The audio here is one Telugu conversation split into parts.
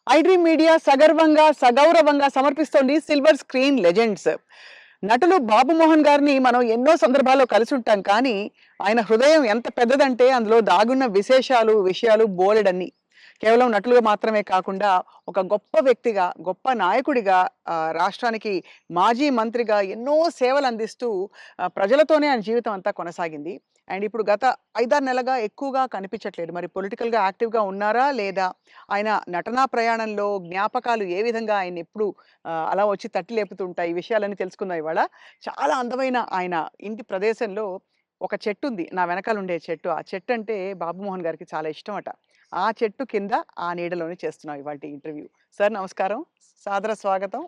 ఐడ్రీమ్ మీడియా సగర్వంగా సగౌరవంగా సమర్పిస్తోంది సిల్వర్ స్క్రీన్ లెజెండ్స్. నటులు బాబు మోహన్ గారిని మనం ఎన్నో సందర్భాల్లో కలిసి ఉంటాం. కానీ ఆయన హృదయం ఎంత పెద్దదంటే అందులో దాగున్న విశేషాలు, విషయాలు బోలెడన్ని. కేవలం నటులుగా మాత్రమే కాకుండా ఒక గొప్ప వ్యక్తిగా, గొప్ప నాయకుడిగా, రాష్ట్రానికి మాజీ మంత్రిగా ఎన్నో సేవలందిస్తూ ప్రజలతోనే ఆయన జీవితం అంతా కొనసాగింది. అండ్ ఇప్పుడు గత 5, 6 నెలలుగా ఎక్కువగా కనిపించట్లేదు. మరి పొలిటికల్‌గా యాక్టివ్‌గా ఉన్నారా? లేదా? ఆయన నటనా ప్రయాణంలో జ్ఞాపకాలు ఏ విధంగా ఆయన్నెప్పుడు అలా వచ్చి తట్టి లేపుతుంటాయి. ఈ విషయాలన్నీ తెలుసుకుందాం ఇవాళ. చాలా అందమైన ఆయన ఇంటి ప్రదేశంలో ఒక చెట్టుంది. నా వెనకాలుండే చెట్టు. ఆ చెట్టంటే బాబుమోహన్ గారికి చాలా ఇష్టమట. ఆ చెట్టు కింద, ఆ నీడలోనే చేస్తున్నాం ఇవాల్టి ఇంటర్వ్యూ. సార్ నమస్కారం. సాదర స్వాగతం.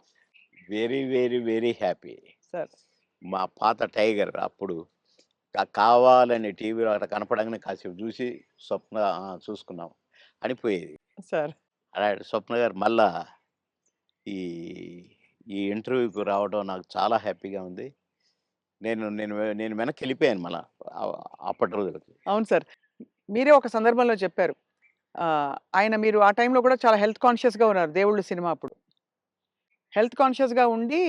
Very, very, very happy. Sir. మా పాత 'టైగర్' అప్పుడు కావాలని టీవీలో అట్లా కనపడంగానే కాసేపు చూసి స్వప్న చూసుకున్నాం అని పోయేది. సార్. అలాంటి స్వప్న గారు మళ్ళా ఈ ఈ ఇంటర్వ్యూకి రావడం నాకు చాలా హ్యాపీగా ఉంది. నేను నేను నేను వెనక్కెళ్ళిపోయాను మళ్ళా ఆహ్, అప్పటి రోజులకి. అవును సార్. మీరే ఒక సందర్భంలో చెప్పారు. ఆయన మీరు ఆ టైంలో కూడా చాలా హెల్త్ కాన్షియస్‌గా ఉన్నారు 'దేవుళ్ళు' సినిమా అప్పుడు. హెల్త్ కాన్షియస్‌గా ఉండి,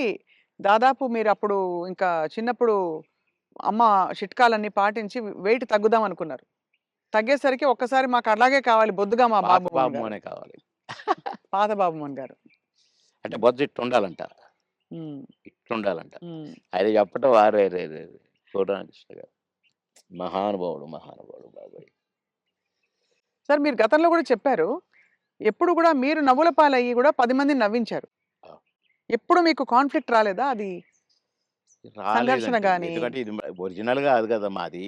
దాదాపు మీరప్పుడు ఇంకా చిన్నప్పుడు అమ్మ చిట్కాలన్నీ పాటించి వెయిట్ తగ్గుదాం అనుకున్నారు. తగ్గేసరికి ఒక్కసారి మాకు అలాగే కావాలి బొద్దుగా మా పాత బాబు మోహన్ గారు. బాబుమోనే కావాలి. పాత బాబు మోహన్ గారు. అంటే బొజ్జ ఇట్టుండాలంట. హ్మ్. ఇట్టుండాలంట. హ్మ్. అది చెప్పటం అరెరెరెరే! పూర్ణకృష్ణ గారు. మహానుభావుడు, మహానుభావుడు బాబోయ్! సార్ మీరు గతంలో గూడా చెప్పారు. ఎప్పుడు గూడా మీరు నవ్వుల పాలయ్యి గూడా 10 మందిని నవ్వించారు. ఆ! ఎప్పుడు మీకు కాన్‌ఫ్లిక్ట్ రాలేదా? అది సంఘర్షణ రాలేదండి. గాని ఎందుకంటే ఇది ఒరిజినల్ గాదు గదా! మాది.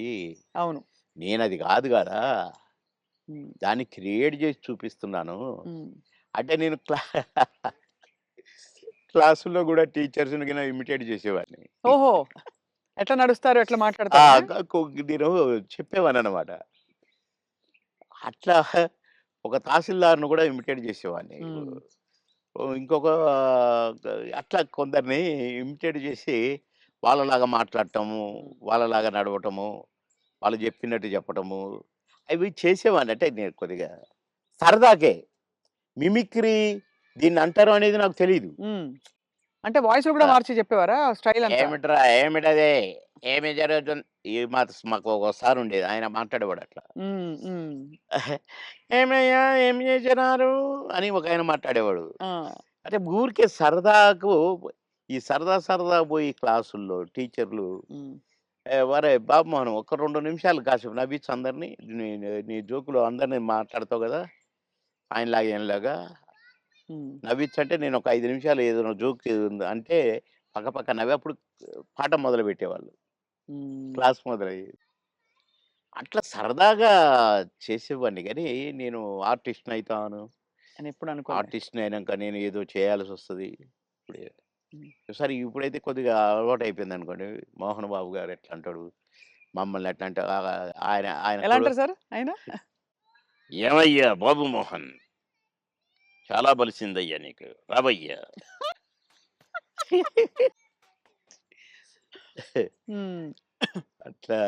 అవును. నేనది గాదు గదా! హ్మ్. దాన్ని క్రియేట్ జేసి చూపిస్తున్నాను. హ్మ్. అంటే నేను క్లాసుల్లో గూడా టీచర్స్‌ని గిన ఇమిటేట్ జేసేవాడిని. ఓహో! ఎట్లా నడుస్తారు? ఎట్లా ఆ! మాట్లాడతారనా? నేను చెప్పేవాడిననమాట. అట్లా ఒక తహసీల్దార్‌ని గూడా ఇమిటేట్ జేసేవాడిని. హ్మ్. ఇంకొక అట్లా కొందరిని ఇమిటేట్ జేసి వాళ్ళలాగా మాట్లాడటము, హ్మ్. వాళ్ళలాగా నడవటము, వాళ్ళు జెప్పినట్టు చెప్పటము, అవి చేసేవాడిని. అంటే నేను కొద్దిగా సరదాకే. మిమిక్రీ దీన్నంటారు అనేది నాకు తెలీదు. హ్మ్. అంటే వాయిస్‌లు గూడా ఆ! మార్చి చెప్పేవారా? స్టైల్ అంతా? "ఏమిట్రా? ఏమిటది? ఏమి జరుగుతుంది?" మాకు ఒక సారుండేది. ఆయన మాట్లాడేవాడట్లా. హ్మ్. హ్మ్. "ఏమయ్యా ఏం చేసినారు?" అని ఒకాయన మాట్లాడేవాడు. ఆ! అంటే ఊరికే సరదాకు ఈ సరదా సరదా పోయి క్లాసుల్లో టీచర్లు హ్మ్. "ఒరేయ్ బాబుమోహన్ ఒక 2 నిమిషాలు కాసేపు నవ్వించు అందరిని. నీ నీ జోకులు అందరిని మాట్లాడతావు గదా! ఆయనలాగా ఈయనలాగా హ్మ్. నవ్వించంటే నేను ఒక 5 నిమిషాలు ఏదైనా జోక్ ఉంది అంటే పక్కపక్క నవ్వి అప్పుడు పాఠం మొదలుపెట్టేవాళ్ళు. హ్మ్. క్లాస్ మొదలయ్యేది. అట్లా సరదాగా చేసేవాడిని గానీ, నేను ఆర్టిస్ట్‌నయితాను. అని ఎప్పుడు అనుకోలే. ఆర్టిస్ట్‌ని అయినంక నేను ఏదో చేయాల్సొస్తది. ఇప్పుడే హ్మ్. సరే ఇప్పుడైతే కొద్దిగా అలవాటయిపోయిందనుకోండి. మోహన్ బాబు గారు ఎట్లా అంటాడు, మమ్మల్ని ఎట్లా అంటే ఆయన ఆయన ఎలా చూడు అంటారు సార్ ఆయన? "ఏమయ్యా బాబు మోహన్ చాలా బలిసిందయ్యా నీకు. రావయ్యా." హ్మ్. అట్లా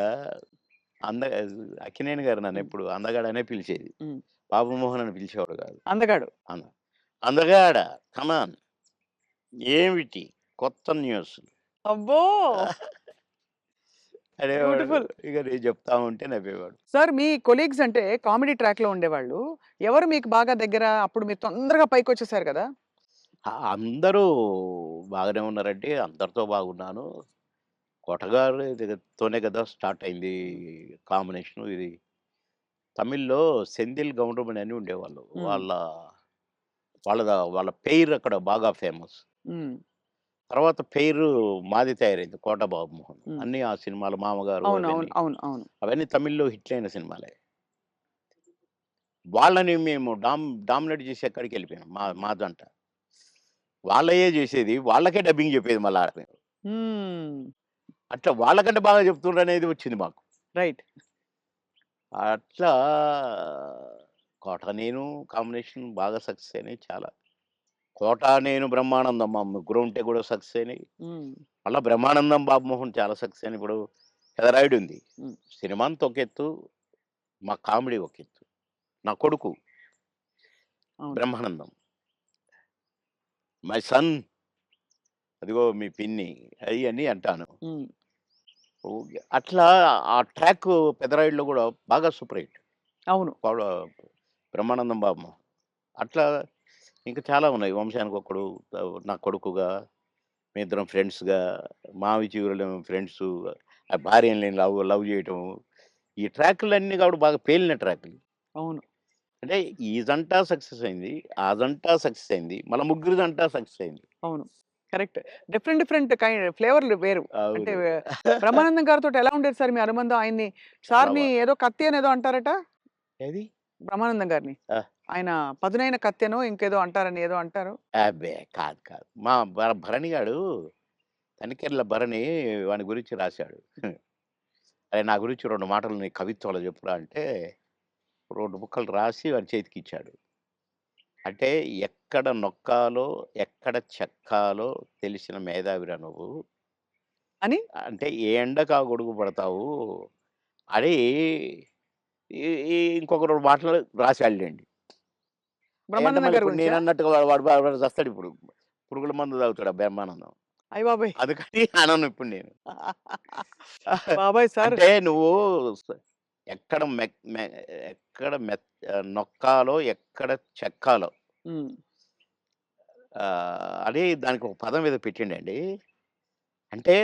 అంద అక్కినేని గారు హ్మ్. నన్నెప్పుడు అందగాడనే పిలిచేది. హ్మ్. బాబు మోహన్ అని పిలిచేవాడు కాదు. అందగాడు. అంద అందగాడ కమాన్ ఏమిటి కొత్త న్యూస్ అబ్బో! అనేవాడు. బ్యూటిఫుల్. ఇక నేను చెప్తా ఉంటే నవ్వేవాడు. సార్ మీ కొలీగ్స్ అంటే కామెడీ ట్రాక్‌లో ఉండేవాళ్ళు. ఎవరు మీకు బాగా దగ్గర? అప్పుడు మీరు తొందరగా పైకొచ్చేసారు గదా! అందరూ బాగానే ఉన్నారండి. అందరితో బాగున్నాను. కొటగారి తోనే కదా స్టార్ట్ అయింది హ్మ్. కాంబినేషను ఇది. తమిళ్‌లో సెంధిల్ గౌండమణి అని ఉండేవాళ్ళు. హ్మ్. వాళ్ళ పెయిర్ అక్కడ బాగా ఫేమస్. హ్మ్. తర్వాత పేరు మాది తయారైంది 'కోట బాబుమోహన్.' హ్మ్. అన్నీ ఆ సినిమాలు 'మామగారు' అవును. అవును. అవన్నీ. అవును. అవును. అవన్నీ తమిళ్‌లో హిట్లయిన సినిమాలే. వాళ్ళని మేము డామినేట్ చేసి ఎక్కడికెళ్ళిపోయాం మా జంట. వాళ్ళయ్యే చేసేది. వాళ్ళకే డబ్బింగ్ చెప్పేది మళ్ళా మేము. హ్మ్. అట్లా వాళ్ళకంటే బాగా చెప్తుండ్రనేది వచ్చింది మాకు. రైట్. అట్లా 'కోట నేను' కాంబినేషన్ బాగా సక్సెస్ అయినాయి చాలా. 'కోట నేను బ్రహ్మానందం' మా ముగ్గురం ఉంటే కూడా సక్సెస్ అయినాయి. హ్మ్. మళ్ళా 'బ్రహ్మానందం' 'బాబుమోహన్' చాలా సక్సెస్ అయినాయి. ఇప్పుడు 'పెదరాయుడు' ఉంది. హ్మ్. సినిమా అంతా ఒక ఎత్తు, మా కామెడీ ఒక ఎత్తు. నా కొడుకు అవును. 'బ్రహ్మానందం.' మై సన్ అదిగో మీ పిన్ని అయన్నీ అంటాను. హ్మ్. ఓకే. అట్లా ఆ ట్రాక్ పెదరాయుడులో గూడా బాగా సూపర్ హిట్. అవును. పౌడ బ్రహ్మానందం బాబు. అట్లా ఇంకా చాలా ఉన్నాయి. 'వంశానికొక్కడు', నా కొడుకుగా, మేమిద్దరం ఫ్రెండ్స్‌గా, 'మావి చిగురులేమో' ఫ్రెండ్సు, ఆ భార్యని లవ్ లవ్ చేయటం. ఈ ట్రాకులన్నీ కూడా బాగా పేలిన ట్రాకులు. అవును. అంటే ఈ జంట సక్సెస్ అయింది. ఆ జంట సక్సెస్ అయింది. మళ్ళా ముగ్గురి జంట సక్సెస్ అయింది. అవును. కరెక్ట్. డిఫరెంట్ డిఫరెంట్ ఫ్లేవర్‌లు వేరు. అంటే అవును. బ్రహ్మానందం గారితోటి ఎలా ఉండేది సార్ మీ అనుబంధం? ఆయన్ని చాలా సార్‌ని ఏదో కత్తి అనేదో అంటారట? ఏది? బ్రహ్మానందం గారిని. ఆ! ఆయన పదునైన కత్తెనో ఇంకేదో అంటారని ఏదో అంటారు. అబ్బే! కాదు కాదు. మా భరణి గాడు తనికెళ్ళ భరణి వాని గురించి రాశాడు. అరే! నా గురించి 2 మాటలు నీ కవిత్వంలో చెప్పురా అంటే 2 ముక్కలు రాసి వాని చేతికిచ్చాడు. అంటే ఎక్కడ నొక్కాలో, ఎక్కడ చెక్కాలో తెలిసిన మేధావిరా నువ్వు. అని అంటే ఏ ఎండకు ఆ గొడుగు పడతావు అని ఈ ఈ ఇంకొక 2 మాటలు రాసాడులెండి. అయంటే బ్రహ్మానందం మళ్ళీ గారి ఇప్పుడు గురించా? నేనన్నట్టుగా వాడు చస్తాడిప్పుడు. పురుగుల మందు తాగుతాడు ఆ బ్రహ్మానందం. అయ్య బాబోయ్! అందుకని అనను ఇప్పుడు నేను. బాబోయ్! సార్. అంటే నువ్వు స ఎక్కడ మెక్ మె ఎక్కడ నొక్కాలో, ఎక్కడ చెక్కాలో హ్మ్. అని దానికి ఒక పదం ఏదో పెట్టిండండి. అంటే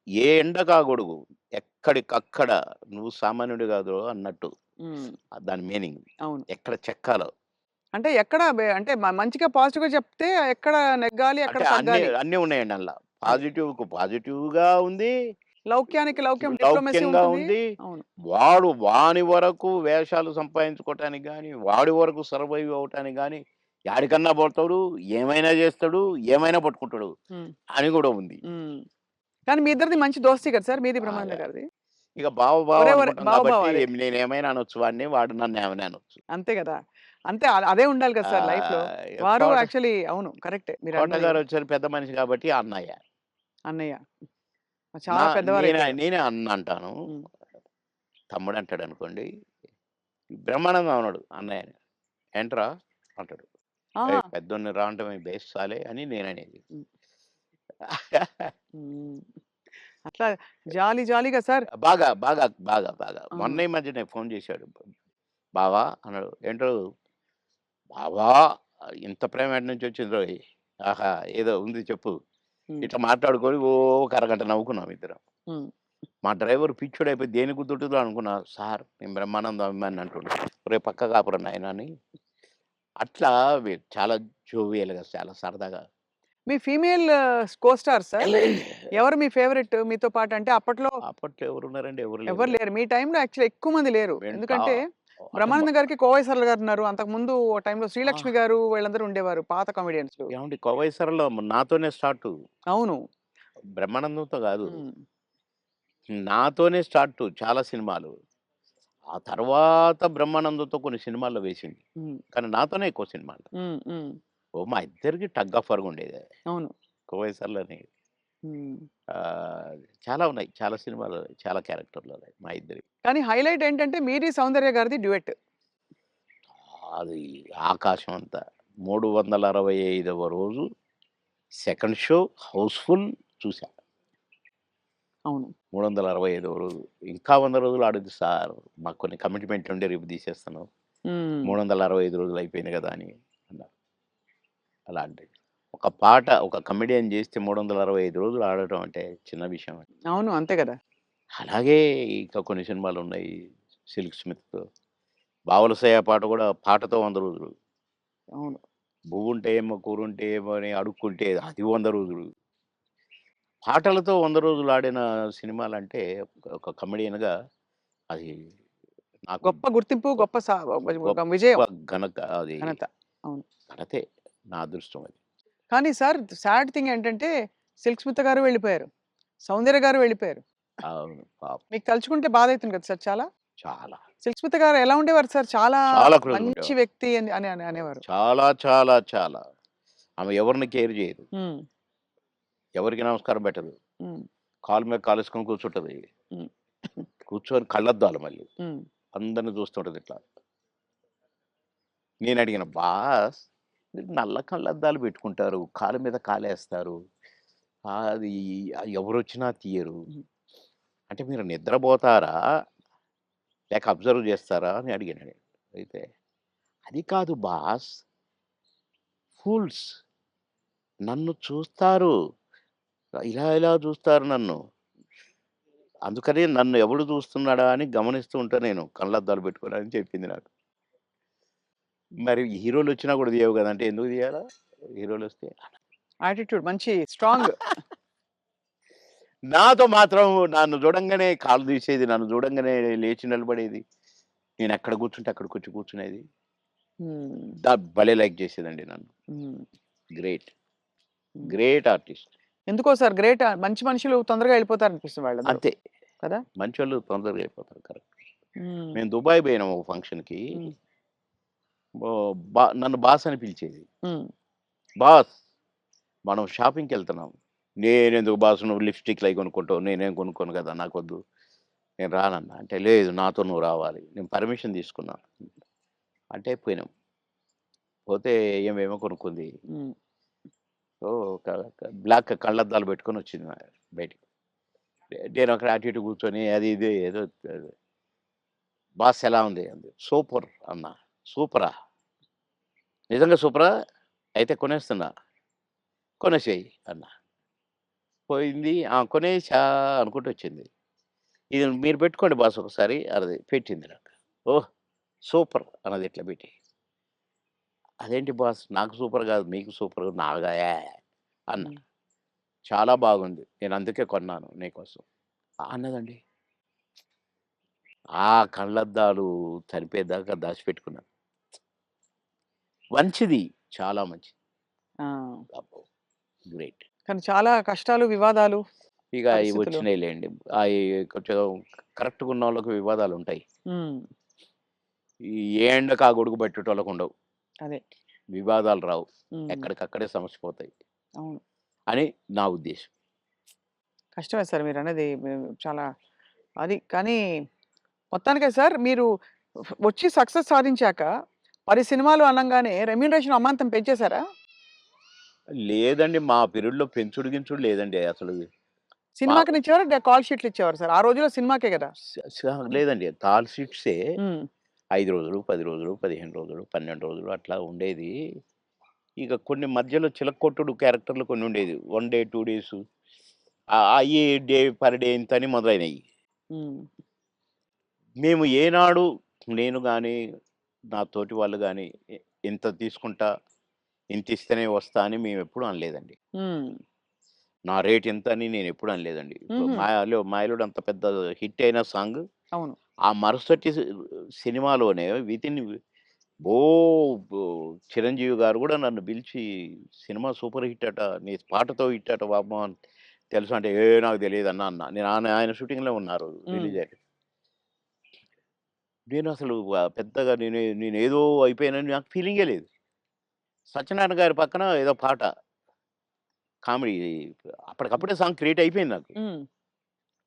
ఏ ఎండకా గొడుగు, ఎక్కడికక్కడ నువ్వు సామాన్యుడు గాదురో అన్నట్టు. హ్మ్. దాని మీనింగ్. అవును. ఎక్కడ చెక్కాలో. అంటే ఎక్కడ అంటే మంచిగా పాజిటివ్‌గా చెప్తే ఎక్కడ నెగ్గాలి, ఎక్కడ అంటే అన్నీ తగ్గాలి. అన్నీ ఉన్నాయండి అందుల. అది. పాజిటివ్‌కు పాజిటివ్‌గా ఉంది. లౌక్యానికి లౌక్యం డిప్లొమసీ లౌక్యంగా ఉంటుంది. ఉంది. అవును. వాని వరకు వేషాలు సంపాదించుకోవటానికి గాని, వాడి వరకు సర్వైవ్ అవ్వటానికి గాని, యాడికన్నా పోతాడు, ఏమైనా చేస్తాడు, ఏమైనా పట్టుకుంటాడు హ్మ్. అని గూడా ఉంది. హ్మ్. కానీ మీ ఇద్దరిది మంచి దోస్తీ కదా సార్! మీది బ్రహ్మానందం బాగా. గారిది. ఇక బావ బావ ఒరే! ఒరే! అనుకుంటాం బావ బావ కాబట్టి అదే. నేనేమైనా అనొచ్చు వాడిని, వాడు నన్నేమైనా అనొచ్చు. అంతే గదా! అంతే అదే ఉండాలి కదా సార్ లైఫ్‌లో. వారు కోట యాక్చువల్లీ అవును. కరెక్టే మీరన్నది. కోటగారొచ్చారు పెద్ద మనిషి కాబట్టి అన్నయ్య. అన్నయ్య. నా చాలా పెద్దవారైపోయారు. నేనే అన్న అంటాను. హ్మ్. తమ్ముడంటాడనుకోండి. బ్రహ్మానందం అనడు అన్నయ్యని. ఏంట్రా అంటాడు. ఆహా! ఏయ్! పెద్దోడిని రా అంటే బేస్సాలే అని నేననేది. హ్మ్. హ్మ్. అట్లా జాలీ జాలీగా సార్. బాగా. ఆ! మొన్న ఈ మధ్యనే ఫోను చేశాడు. బావా అన్నాడు. ఏంటో బావా ఇంత ప్రేమ ఎటు నుంచొచ్చిందోయ్! ఆహా! ఏదో ఉంది చెప్పు. హ్మ్. ఇట్లా మాట్లాడుకొని ఓ ఒక అరగంట నవ్వుకున్నాం ఇద్దరం. హ్మ్. మా డ్రైవర్ పిచ్చోడైపోయి దేనికి గుద్దుంటుందో అనుకున్నా. సార్ నేను బ్రహ్మానందం అభిమానిని అంటుండు. ఒరేయ్ పక్కకు ఆపురా నాయనా అని. అట్లా చాలా జోవియల్‌గా చాలా సరదాగా మీ ఫీమేల్ కో స్టార్ సార్? ఎవరు మీ ఫేవరెట్ మీతో పాటు? అంటే అప్పట్లో అప్పట్లో ఎవరున్నారండి? ఎవరు ఎవరు లేరుగా. లేరు. మీ టైమ్‌లో యాక్చువల్లీ ఎక్కువ మంది లేరు. మేము చా ఎందుకంటే అంటే బ్రహ్మానందం గారికి కోవై సరళ గారున్నారు. అంతకుముందు ఓ టైమ్‌లో ఆ! శ్రీలక్ష్మి గారు వీళ్ళందరూ ఉండేవారు పాత కామెడియన్సు. ఏవండీ 'కోవై సరళ' నాతోనే స్టార్టు. అవును. బ్రహ్మానందంతో గాదు. హ్మ్. నాతోనే స్టార్టు చాలా సినిమాలు. ఆ తర్వాత బ్రహ్మానందంతో కొన్ని సినిమాల్లో వేసింది. హ్మ్. కానీ నాతోనే ఎక్కువ సినిమాలు. హ్మ్. హ్మ్. మా ఇద్దరికి టగ్ ఆఫ్ వార్ ఉండేది. అవును. 'కోవై సరళని' హ్మ్. ఆహ్, చాలా ఉన్నాయి. చాలా సినిమాలు, చాలా క్యారెక్టర్‌లు ఉన్నాయి మా ఇద్దరివి. కానీ హైలైట్ ఏంటంటే మీది సౌందర్య గారిది డ్యూయెట్. అది ఆకాశం అంత. 365వ రోజు సెకండ్ షో హౌస్‌ఫుల్ చూసా. అవును. 365వ రోజు. ఇంకా 100 రోజులు ఆడొద్దు సార్. మాకు కొన్ని కమిట్మెంట్ ఉండి రేపు తీసేస్తాను. హ్మ్. 365 రోజులు అయిపోయింది కదా! అని అన్నారు. అలాంటిది. ఒక పాట ఒక కమెడియన్ చేస్తే 365 రోజులు ఆడటం అంటే చిన్న విషయమా? అవును. అంతే గదా! అలాగే ఇంకా కొన్ని సినిమాలున్నాయి. 'సిల్క్ స్మిత్‌తో' 'బావలసయ్య' పాట కూడా పాటతో 100 రోజులు. అవును. 'బువ్వుంటే ఏమో కూరుంటే ఏమో' అని అడుక్కుంటే అది 100 రోజులు. పాటలతో 100 రోజులు ఆడిన సినిమాలంటే ఒక కమెడియన్‌గా అది నాకు గొప్ప గుర్తింపు, గొప్ప గొప్ప ఒక గొప్ప విజయం. అది ఘనత. అవును. ఘనతే. నా అదృష్టం అది. కానీ సార్ సాడ్ థింగ్ ఏంటంటే 'సిల్క్ స్మిత' గారు వెళ్ళిపోయారు. 'సౌందర్య' గారు వెళ్ళిపోయారు. అవును. పాపం. మీకు తలుచుకుంటే బాధైతుంది కదా సార్ చాలా? చాలా. 'సిల్క్ స్మిత' గారు ఎలా ఉండేవారు సార్? చాలా చాలా క్లోజ్‌గా మంచి ఉండేవారు. వ్యక్తి అని అనేవారు. చాలా. ఆమె ఎవరిని కేర్ చేయదు. హ్మ్. ఎవరికీ నమస్కారం పెట్టదు. హ్మ్. కాలు మీద కాలేసుకొని కూర్చుంటది. హ్మ్. కూర్చొని కళ్ళద్దాలు మళ్ళీ. హ్మ్. అందరిని చూస్తుంటది ఇట్లా. నేనడిగిన బాస్ నల్ల కళ్ళద్దాలు పెట్టుకుంటారు. కాళ్ళ మీద కాలేస్తారు. అది ఎవరొచ్చినా తీయరు. హ్మ్. అంటే మీరు నిద్రపోతారా? లేక అబ్జర్వ్ చేస్తారా? అని అడిగాను నేను. అయితే, "అది కాదు బాస్, ఫూల్స్ నన్ను చూస్తారు. ఇలా ఇలా చూస్తారు నన్ను. అందుకని నన్ను ఎవడు చూస్తున్నాడా అని గమనిస్తూ ఉంటా నేను కళ్ళద్దాలు పెట్టుకొని" అని చెప్పింది నాకు. మరి హీరోలొచ్చినా కూడా తీయవు గదా! అంటే ఎందుకు తీయాలా? హీరోలొస్తే? యాటిట్యూడ్ మంచి స్ట్రాంగ్. నాతో మాత్రం నన్ను చూడంగానే కాళ్ళు తీసేది. నన్ను చూడంగానే లేచి నిలబడేది. నేనెక్కడ కూర్చుంటే అక్కడికొచ్చి కూర్చునేది. హ్మ్. భలే లైక్ చేసేదండి నన్ను. హ్మ్. గ్రేట్. హ్మ్. Great artist. ఎందుకో సార్ గ్రేట్ మంచి మనుషులు తొందరగా వెళ్ళిపోతారనిపిస్తుంది వాళ్ళందరూ. అంతే. కదా! మంచోళ్ళు తొందరగా అయిపోతారు. కరెక్ట్. హ్మ్. మేము దుబాయ్ పోయినాం ఒక ఫంక్షన్‌కి. హ్మ్. నన్ను బాస్ అని పిలిచేది. హ్మ్. బాస్ మనం షాపింగ్‌కెళ్తున్నాం. నేనెందుకు బాస్ నువ్వు లిప్‌స్టిక్‌లయి కొనుక్కుంటావు. నేనేం కొనుక్కోను కదా! నాకొద్దు. నేను రానన్నా. అంటే లేదు నాతో నువ్వు రావాలి. నేను పర్మిషన్ తీసుకున్నా. అంటే పోయినాం. పోతే ఏమేమో కొనుక్కుంది. హ్మ్. సో, క క బ్లాక్ కళ్ళద్దాలు పెట్టుకొనొచ్చింది బయటికి. నేను అక్కడ అటు ఇటు కూర్చొని అది ఇది ఏదో బాస్ ఎలా ఉంది అంది. సూపర్ అన్నా. సూపరా? నిజంగా సూపరా? అయితే కొనేస్తున్నా. కొనేసేయి అన్నా. పోయింది. ఆ! కొనేసా అనుకుంటూ వచ్చింది. ఇది మీరు పెట్టుకోండి బాస్ ఒకసారి అన్నది. పెట్టింది నాకు. ఓహ్! సూపర్ అన్నది ఇట్లా పెట్టి. అదేంటి బాస్ నాకు సూపర్ కాదు మీకు సూపర్ నాగా అన్నా. హ్మ్. చాలా బాగుంది. నేను అందుకే కొన్నాను నీకోసం. అన్నదండి. ఆ కళ్ళద్దాలు చనిపోయేదాకా దాచిపెట్టుకున్నాను. మంచిది. చాలా మంచిది. ఆ! అబ్బో! గ్రేట్. కానీ చాలా కష్టాలు, వివాదాలు, ఇక ఇవి పరిస్థితులు. వచ్చినాయిలెండి. అయి కొంచెం కరెక్ట్‌గా ఉన్నోళ్ళకి వివాదాలుంటాయి. హ్మ్. ఈ ఏ ఎండకు ఆ గొడుగు పట్టేటోళ్ళకుండవు. అదే. వివాదాలు రావు. హ్మ్. ఎక్కడికక్కడే సమస్య పోతాయి అవును. అని నా ఉద్దేశం. కష్టమే సార్ మీరన్నది చాలా అది కానీ మొత్తానికే సార్ మీరు వచ్చి సక్సెస్ సాధించాక 10 సినిమాలు అనంగానే రెమ్యూనరేషన్ అమాంతం పెంచేసారా? లేదండి మా పీరియడ్‌లో పెంచుడు గించుడు లేదండి అసలు. మా సినిమాకినిచ్చేవారా? కాల్ షీట్లు ఇచ్చేవారా సార్? ఆ రోజుల్లో సినిమాకే గదా! స స లేదండి. కాల్ షీట్సే హ్మ్. 5 రోజులు, 10 రోజులు, 15 రోజులు, 12 రోజులు అట్లా ఉండేది. ఇక కొన్ని మధ్యలో చిలక్కొట్టుడు క్యారెక్టర్‌లు కొన్నుండేది. 1 డే, 2 డేసు అయ్యి డే పర్ డే ఇంతని మొదలైనయి. హ్మ్. మేము ఏనాడు నేను గాని, నా తోటి వాళ్ళు గాని ఇ ఇంత తీసుకుంటా, ఇంతిస్తేనే వస్తా అని మేమెప్పుడు అనలేదండి. హ్మ్. నా రేట్ ఇంతని నేనెప్పుడు అనలేదండి. ఇప్పుడు హుహు. 'మాయలోడు' అంత పెద్ద హిట్ అయిన సాంగ్ అవును. ఆ మరుసటి సినిమాలోనే వితిన్ ఓ బో 'చిరంజీవి' గారు గూడా నన్ను పిలిచి "సినిమా సూపర్ హిట్ అట. నీ పాటతో హిట్ అట బాబు" అని తెలుసా అంటే, నాకు తెలీదన్నా" అన్నా. నేను ఆయన షూటింగ్‌లో ఉన్నారు. హ్మ్. రిలీజ్ అయ్యారు. నేనసలు పెద్దగా నేనేదో అయిపోయానని నాకు ఫీలింగే లేదు. సత్యనారాయణ గారి పక్కన ఏదో పాట కామెడీ అప్పటికప్పుడే సాంగ్ క్రియేట్ అయిపోయింది నాకు. హ్మ్.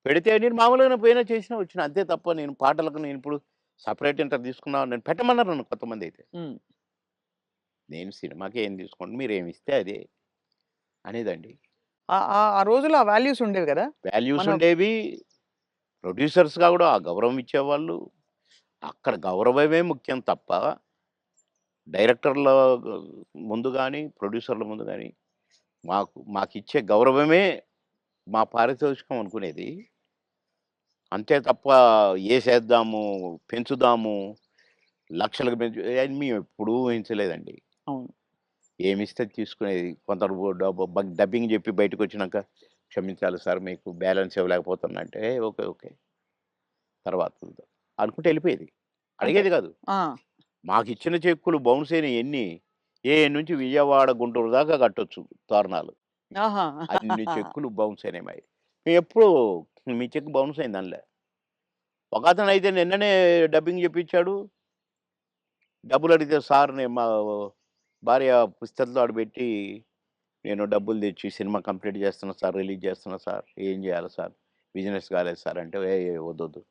పెడితే నేను మామూలుగానే పోయినా చేసినా వచ్చినా. అంతే తప్ప నేను పాటలకు నేనిప్పుడు సెపరేట్ ఇంత తీసుకున్నా నన్ను పెట్టమన్నారు నన్ను కొంతమందైతే. హ్మ్. నేను సినిమాకి ఏం తీసుకోండి మీరేమిస్తే అదే అనేదండి. ఆ ఆ ఆ రోజుల్లో ఆ వాల్యూస్ ఉండేవి గదా! వాల్యూస్ మనం ఉండేవి. ప్రొడ్యూసర్స్‌గా గూడా ఆ గౌరవం ఇచ్చేవాళ్ళు. అక్కడ గౌరవమే ముఖ్యం తప్ప డైరెక్టర్ల ముందు గాని, ప్రొడ్యూసర్ల ముందు గాని మాకిచ్చే గౌరవమే మా పారితోషికం అనుకునేది. అంతే తప్ప ఏసేద్దాము, పెంచుదాము, లక్షలకు అని మేమెప్పుడూ ఊహించలేదండి. అవును. ఏమిస్తే తీసుకునేది. కొందరు డబ్బింగ్ జెప్పి బయటకొచ్చినాక, "క్షమించాలి సార్ మీకు బ్యాలెన్స్ ఇవ్వలేకపోతున్నా" అంటే, ఓకే. ఓకే. తర్వాత చూద్దాం అనుకుంటూ ఎళ్ళిపోయేది. అంతే. అడిగేది గాదు. ఆ! మాకిచ్చిన చెక్కులు బౌన్స్ అయినయి ఎన్ని, నుంచి విజయవాడ, గుంటూరు దాకా కట్టొచ్చు తోరణాలు. ఆహా! అన్ని చెక్కులు బౌన్స్ అయినాయి మాయి. మేమెప్పుడు మీ చెక్ బౌన్స్ అయిందనలే. ఒకతనయితే నిన్ననే డబ్బింగ్ జెప్పించాడు. డబ్బులడిగితే సార్ నేను మా భార్య పుస్తకంలో ఆడ బెట్టి, నేను డబ్బులు తెచ్చి సినిమా కంప్లీట్ చేస్తున్నా సార్, రిలీజ్ చేస్తున్నా సార్. ఏం జేయాలి సార్? బిజినెస్ కాలేదు సార్ అంటే, వద్దొద్దు.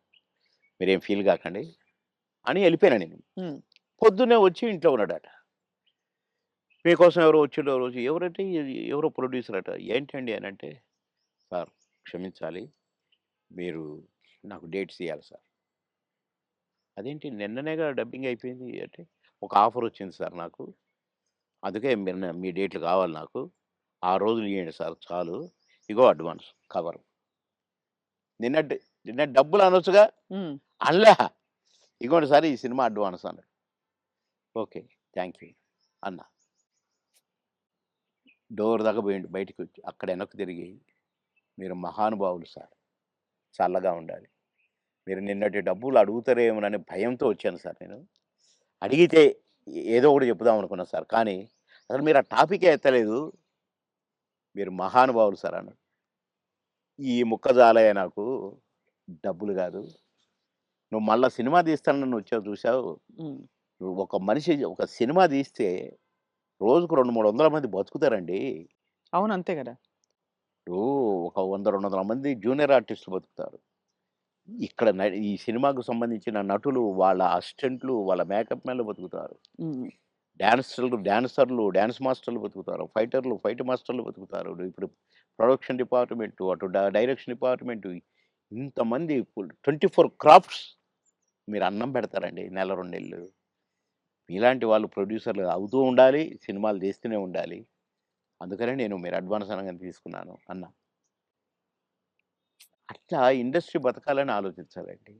మీరేం ఫీల్ గాకండి అని ఎళ్ళిపోయాను నేను. హ్మ్. పొద్దున్నే వచ్చి ఇంట్లో ఉన్నాడట. మీకోసం ఎవరో వచ్చిండ్రు ఓ రోజు. ఎవరంటే ఎవరో ప్రొడ్యూసర్ అట. ఏంటండి అనంటే, "సార్ క్షమించాలి. మీరు నాకు డేట్స్ ఇయ్యాలి సార్." అదేంటి నిన్ననేగా డబ్బింగ్ అయిపోయింది అంటే, "ఒక ఆఫర్ వచ్చింది సార్ నాకు. అందుకే మీ డేట్లు కావాలి నాకు. ఆ రోజులు ఇయ్యండి సార్ చాలు. ఇగో అడ్వాన్స్ కవరు." నిన్న నిన్న డబ్బులు అనొచ్చుగా. హ్మ్. అనలా. "ఇగోండి సార్ ఈ సినిమా అడ్వాన్స్" అన్నాడు. ఓకే. థాంక్ యూ అన్నా. డోర్ దాకా పోయిండు బయటికొచ్చి. అక్కడ వెనక్కి తిరిగి, "మీరు మహానుభావులు సార్. చల్లగా ఉండాలి. మీరు నిన్నటి డబ్బులు అడుగుతారేమోననే భయంతో వచ్చాను సార్ నేను. అడిగితే ఏదో ఒకటి చెప్పుదాం అనుకున్నా సార్. కానీ అసలు మీరు ఆ టాపికే ఎత్తలేదు. మీరు మహానుభావులు సార్" అన్నాడు. ఈ ముక్క చాలయ్య నాకు. డబ్బులు గాదు. నువ్వు మళ్ళా సినిమా తీస్తానని వచ్చావు చూసావు. హ్మ్. నువ్వు ఒక మనిషి ఒక సినిమా తీస్తే రోజుకు 200, 300 మంది బతుకుతారండి. అవును. అంతే గదా! ఇప్పుడు ఒక 100, 200 మంది జూనియర్ ఆర్టిస్టులు బతుకుతారు. ఇక్కడ ఈ సినిమాకు సంబంధించిన నటులు, వాళ్ళ అసిస్టెంట్లు, వాళ్ళ మేకప్ మ్యాన్‌లు బతుకుతారు. హ్మ్. డాన్సర్లు, డాన్స్ మాస్టర్‌లు బతుకుతారు. ఫైటర్లు, ఫైట్ మాస్టర్‌లు బతుకుతారు. ఇప్పుడు ప్రొడక్షన్ డిపార్ట్‌మెంటు, అటు డైరెక్షన్ డిపార్ట్‌మెంటు ఇంతమంది 24 క్రాఫ్ట్స్ మీరు అన్నం పెడతారండి నెల, 2 నెలలు. మీలాంటి వాళ్ళు ప్రొడ్యూసర్‌లు అవుతూ ఉండాలి. సినిమాలు తీస్తూనే ఉండాలి. అందుకనే నేను మీరు అడ్వాన్స్ అనంగానే తీసుకున్నాను అన్నా. అట్లా ఇండస్ట్రీ బతకాలని ఆలోచించాలండి.